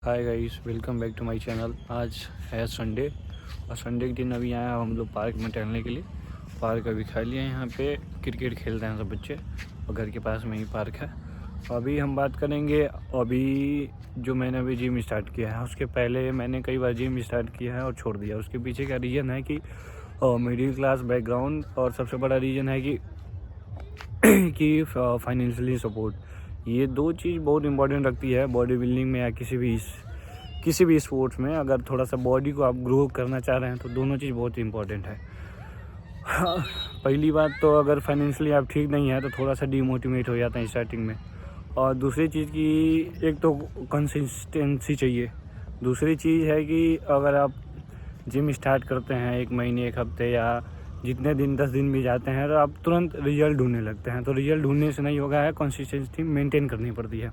Hi guys, welcome back to my channel. आज है Sunday और संडे के दिन अभी आए हम लोग पार्क में टहलने के लिए। पार्क अभी खाली है, यहाँ पे क्रिकेट खेलते हैं सब बच्चे और घर के पास में ही पार्क है। अभी हम बात करेंगे अभी जो मैंने अभी जिम स्टार्ट किया है। उसके पहले मैंने कई बार जिम स्टार्ट किया है और छोड़ दिया। उसके पीछे का रीज़न है कि मिडिल क्लास बैकग्राउंड और सबसे बड़ा रीज़न है कि फाइनेंशियली सपोर्ट। ये दो चीज़ बहुत इंपॉर्टेंट रखती है बॉडी बिल्डिंग में या किसी भी स्पोर्ट्स में। अगर थोड़ा सा बॉडी को आप ग्रो करना चाह रहे हैं तो दोनों चीज़ बहुत इंपॉर्टेंट है। पहली बात तो अगर फाइनेंशियली आप ठीक नहीं है तो थोड़ा सा डीमोटिवेट हो जाता है स्टार्टिंग में। और दूसरी चीज़ की एक तो कंसिस्टेंसी चाहिए। दूसरी चीज़ है कि अगर आप जिम स्टार्ट करते हैं 1 महीने 1 हफ्ते या जितने दिन 10 दिन भी जाते हैं तो आप तुरंत रिजल्ट ढूंढने लगते हैं। तो रिजल्ट ढूंढने से नहीं होगा, है कंसिस्टेंसी मेंटेन करनी पड़ती है।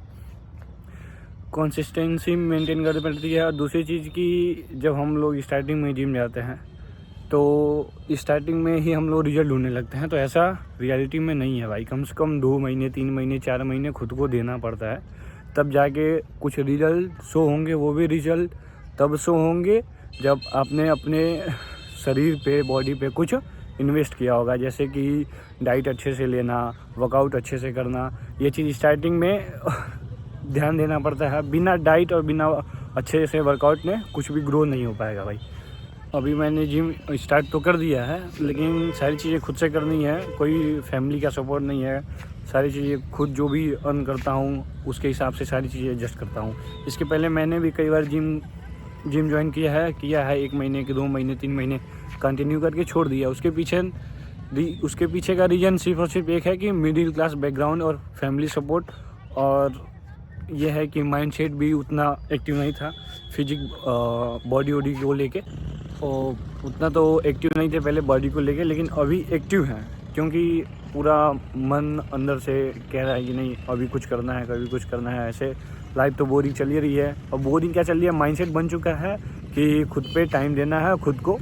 कंसिस्टेंसी मेंटेन करनी पड़ती है। और दूसरी चीज़ की जब हम लोग स्टार्टिंग में जिम जाते हैं तो स्टार्टिंग में ही हम लोग रिजल्ट ढूंढने लगते हैं, तो ऐसा रियलिटी में नहीं है भाई। कम से कम 2 महीने 3 महीने 4 महीने खुद को देना पड़ता है, तब जाके कुछ रिजल्ट शो होंगे। वो भी रिजल्ट तब शो होंगे जब आपने अपने शरीर पे बॉडी पे कुछ इन्वेस्ट किया होगा, जैसे कि डाइट अच्छे से लेना, वर्कआउट अच्छे से करना। ये चीज़ स्टार्टिंग में ध्यान देना पड़ता है। बिना डाइट और बिना अच्छे से वर्कआउट में कुछ भी ग्रो नहीं हो पाएगा भाई। अभी मैंने जिम स्टार्ट तो कर दिया है, लेकिन सारी चीज़ें खुद से करनी है, कोई फैमिली का सपोर्ट नहीं है। सारी चीज़ें खुद जो भी अर्न करता हूँ उसके हिसाब से सारी चीज़ें एडजस्ट करता हूँ। इसके पहले मैंने भी कई बार जिम ज्वाइन किया है 1 महीने के 2 महीने 3 महीने कंटिन्यू करके छोड़ दिया। उसके पीछे का रीज़न सिर्फ और सिर्फ एक है कि मिडिल क्लास बैकग्राउंड और फैमिली सपोर्ट। और यह है कि माइंडसेट भी उतना एक्टिव नहीं था बॉडी वॉडी को लेके, और उतना तो एक्टिव नहीं थे पहले बॉडी को लेके, लेकिन अभी एक्टिव हैं क्योंकि पूरा मन अंदर से कह रहा है कि नहीं अभी कुछ करना है, कभी कुछ करना है। ऐसे लाइफ तो बोरिंग चल ही रही है, और बोरिंग क्या चल रही है, माइंडसेट बन चुका है कि खुद पे टाइम देना है, खुद को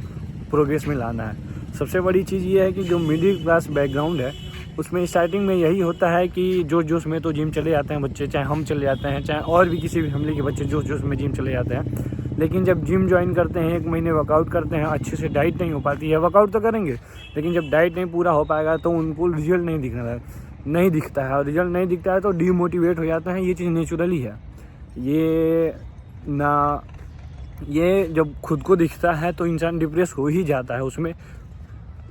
प्रोग्रेस में लाना है। सबसे बड़ी चीज़ ये है कि जो मिडिल क्लास बैकग्राउंड है उसमें स्टार्टिंग में यही होता है कि जोश में तो जिम चले जाते हैं बच्चे, चाहे हम चले जाते हैं, चाहे और भी किसी भी फैमिली के बच्चे जोश में जिम चले जाते हैं। लेकिन जब जिम ज्वाइन करते हैं 1 महीने वर्कआउट करते हैं, अच्छे से डाइट नहीं हो पाती है, वर्कआउट तो करेंगे लेकिन जब डाइट नहीं पूरा हो पाएगा तो उनको रिजल्ट नहीं दिखता है। और रिजल्ट नहीं दिखता है तो डीमोटिवेट हो जाता है। ये चीज़ नेचुरली है। ये जब खुद को दिखता है तो इंसान डिप्रेस हो ही जाता है, उसमें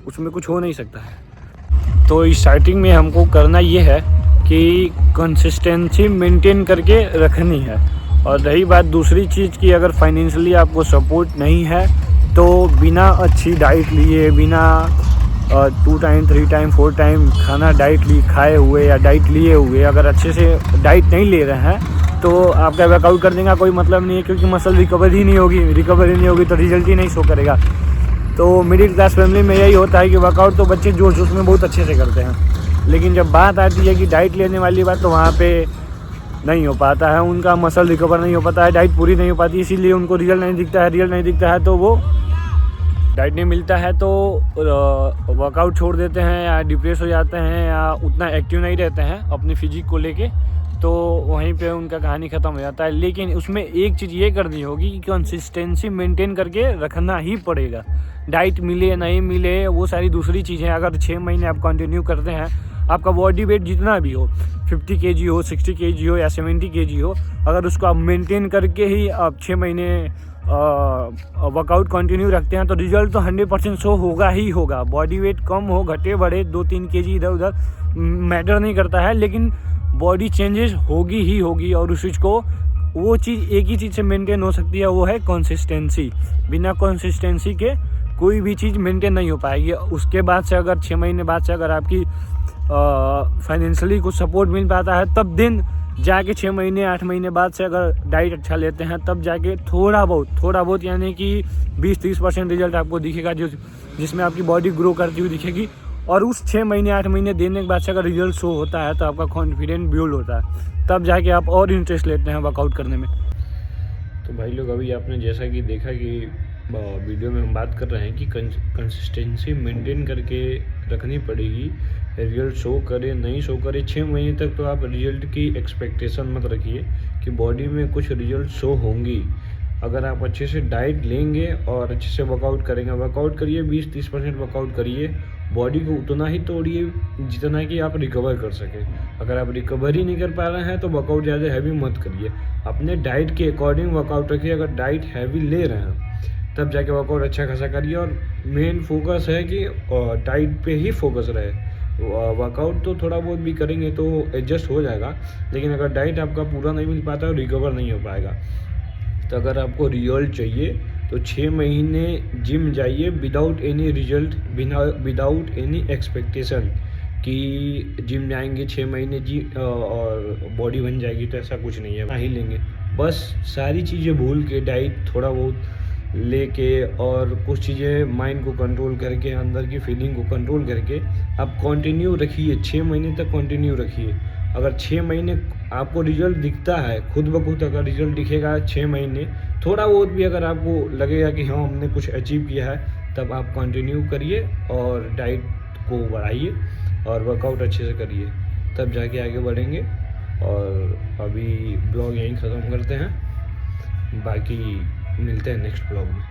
कुछ हो नहीं सकता है। तो स्टार्टिंग में हमको करना ये है कि कंसिस्टेंसी मेंटेन करके रखनी है। और रही बात दूसरी चीज़ की, अगर फाइनेंशियली आपको सपोर्ट नहीं है तो बिना अच्छी डाइट लिए, बिना 2 टाइम 3 टाइम 4 टाइम खाना खाए हुए या डाइट लिए हुए, अगर अच्छे से डाइट नहीं ले रहे हैं तो आपका वर्कआउट करने का कोई मतलब नहीं है, क्योंकि मसल रिकवरी नहीं होगी तो रिजल्ट ही नहीं शो करेगा। तो मिडिल क्लास फैमिली में यही होता है कि वर्कआउट तो बच्चे जोश में बहुत अच्छे से करते हैं, लेकिन जब बात आती है कि डाइट लेने वाली बात तो वहाँ पे नहीं हो पाता है, उनका मसल रिकवर नहीं हो पाता है, डाइट पूरी नहीं हो पाती, इसीलिए उनको रिजल्ट नहीं दिखता है तो वो डाइट नहीं मिलता है तो वर्कआउट छोड़ देते हैं या डिप्रेस हो जाते हैं या उतना एक्टिव नहीं रहते हैं अपनी फिजिक को लेके, तो वहीं पे उनका कहानी ख़त्म हो जाता है। लेकिन उसमें एक चीज़ ये करनी होगी कि कंसिस्टेंसी मेंटेन करके रखना ही पड़ेगा। डाइट मिले नहीं मिले वो सारी दूसरी चीज़ें। अगर 6 महीने आप कंटिन्यू करते हैं, आपका बॉडी वेट जितना भी हो, 50 kg हो, 60 kg हो या 70 kg हो, अगर उसको आप मेंटेन करके ही आप 6 महीने वर्कआउट कंटिन्यू रखते हैं तो रिजल्ट तो 100% शो होगा ही होगा। बॉडी वेट कम हो, घटे बढ़े, 2-3 kg इधर उधर मैटर नहीं करता है, लेकिन बॉडी चेंजेस होगी ही होगी। और उस चीज़ को, वो चीज़ एक ही चीज़ से मेंटेन हो सकती है, वो है कंसिस्टेंसी। बिना कंसिस्टेंसी के कोई भी चीज़ मेंटेन नहीं हो पाएगी। उसके बाद से अगर 6 महीने बाद से अगर आपकी फाइनेंशियली कुछ सपोर्ट मिल पाता है, तब दिन जाके 6 महीने 8 महीने बाद से अगर डाइट अच्छा लेते हैं, तब जाके थोड़ा बहुत यानी कि 20-30% रिजल्ट आपको दिखेगा, जिसमें आपकी बॉडी ग्रो करती हुई दिखेगी। और उस 6 महीने 8 महीने देने के बाद से अगर रिजल्ट शो होता है तो आपका कॉन्फिडेंस बिल्ड होता है, तब जाके आप और इंटरेस्ट लेते हैं वर्कआउट करने में। तो भाई लोग, अभी आपने जैसा कि देखा कि वीडियो में हम बात कर रहे हैं कि कंसिस्टेंसी मेंटेन करके रखनी पड़ेगी। रिजल्ट शो करे नहीं शो करे, 6 महीने तक तो आप रिजल्ट की एक्सपेक्टेशन मत रखिए कि बॉडी में कुछ रिजल्ट शो होंगी अगर आप अच्छे से डाइट लेंगे और अच्छे से वर्कआउट करेंगे। वर्कआउट करिए, 20-30% वर्कआउट करिए, बॉडी को उतना ही तोड़िए जितना कि आप रिकवर कर सकें। अगर आप रिकवर ही नहीं कर पा रहे हैं तो वर्कआउट ज़्यादा हैवी मत करिए, अपने डाइट के अकॉर्डिंग वर्कआउट रखिए। अगर डाइट हैवी ले रहे हैं तब जाके वर्कआउट अच्छा खासा करिए, और मेन फोकस है कि डाइट पे ही फोकस रहे। वर्कआउट तो थोड़ा बहुत भी करेंगे तो एडजस्ट हो जाएगा, लेकिन अगर डाइट आपका पूरा नहीं मिल पाता है रिकवर नहीं हो पाएगा। तो अगर आपको रिजल्ट चाहिए तो 6 महीने जिम जाइए without any result, without any expectation कि जिम जाएंगे 6 महीने जी और बॉडी बन जाएगी, तो ऐसा कुछ नहीं है। ना ही लेंगे, बस सारी चीज़ें भूल के डाइट थोड़ा बहुत लेके और कुछ चीज़ें माइंड को कंट्रोल करके, अंदर की फीलिंग को कंट्रोल करके आप कंटिन्यू रखिए। 6 महीने तक कंटिन्यू रखिए। अगर 6 महीने आपको रिजल्ट दिखता है खुद ब खुद, अगर रिजल्ट दिखेगा 6 महीने, थोड़ा बहुत भी अगर आपको लगेगा कि हाँ हमने कुछ अचीव किया है, तब आप कंटिन्यू करिए और डाइट को बढ़ाइए और वर्कआउट अच्छे से करिए, तब जाके आगे बढ़ेंगे। और अभी ब्लॉग यहीं ख़त्म करते हैं, बाकी मिलते हैं नेक्स्ट ब्लॉग में।